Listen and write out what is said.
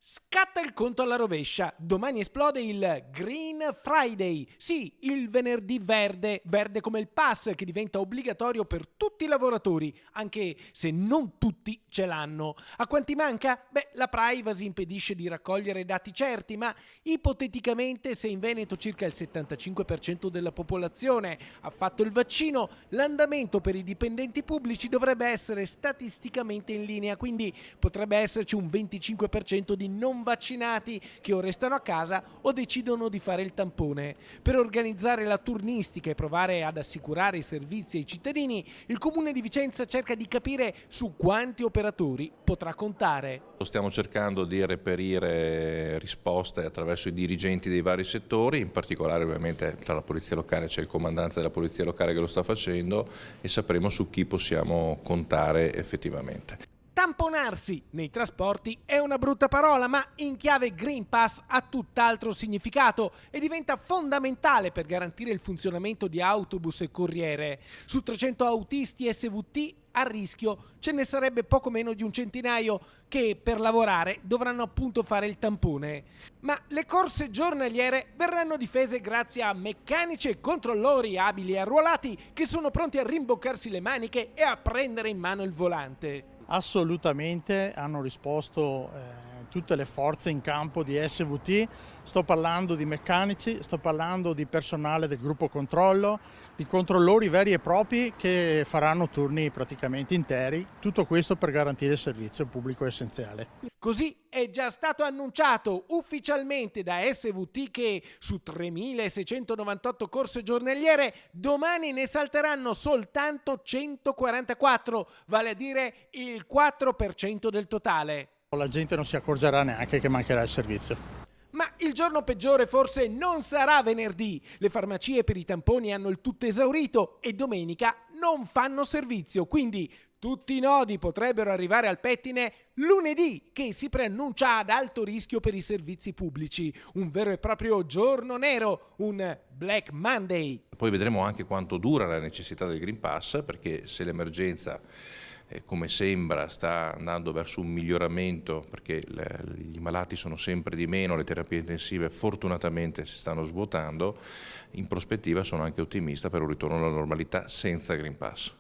Scatta il conto alla rovescia. Domani esplode il Green Friday. Sì, il venerdì verde, verde come il pass che diventa obbligatorio per tutti i lavoratori, anche se non tutti ce l'hanno. A quanti manca? Beh, la privacy impedisce di raccogliere dati certi, ma ipoteticamente se in Veneto circa il 75% della popolazione ha fatto il vaccino, l'andamento per i dipendenti pubblici dovrebbe essere statisticamente in linea, quindi potrebbe esserci un 25% di non vaccinati che o restano a casa o decidono di fare il tampone. Per organizzare la turnistica e provare ad assicurare i servizi ai cittadini, il Comune di Vicenza cerca di capire su quanti operatori potrà contare. Stiamo cercando di reperire risposte attraverso i dirigenti dei vari settori, in particolare ovviamente tra la Polizia Locale c'è il comandante della Polizia Locale che lo sta facendo e sapremo su chi possiamo contare effettivamente. Tamponarsi nei trasporti è una brutta parola, ma in chiave Green Pass ha tutt'altro significato e diventa fondamentale per garantire il funzionamento di autobus e corriere. Su 300 autisti SVT a rischio ce ne sarebbe poco meno di un centinaio che per lavorare dovranno appunto fare il tampone. Ma le corse giornaliere verranno difese grazie a meccanici e controllori abili e arruolati che sono pronti a rimboccarsi le maniche e a prendere in mano il volante. Assolutamente hanno risposto tutte le forze in campo di SVT, sto parlando di meccanici, sto parlando di personale del gruppo controllo, di controllori veri e propri che faranno turni praticamente interi, tutto questo per garantire il servizio pubblico essenziale. Così è già stato annunciato ufficialmente da SVT che su 3.698 corse giornaliere domani ne salteranno soltanto 144, vale a dire il 4% del totale. La gente non si accorgerà neanche che mancherà il servizio. Ma il giorno peggiore forse non sarà venerdì. Le farmacie per i tamponi hanno il tutto esaurito e domenica non fanno servizio, quindi tutti i nodi potrebbero arrivare al pettine lunedì, che si preannuncia ad alto rischio per i servizi pubblici. Un vero e proprio giorno nero, un Black Monday. Poi vedremo anche quanto dura la necessità del Green Pass, perché se l'emergenza come sembra sta andando verso un miglioramento, perché i malati sono sempre di meno, le terapie intensive fortunatamente si stanno svuotando, in prospettiva sono anche ottimista per un ritorno alla normalità senza Green Pass.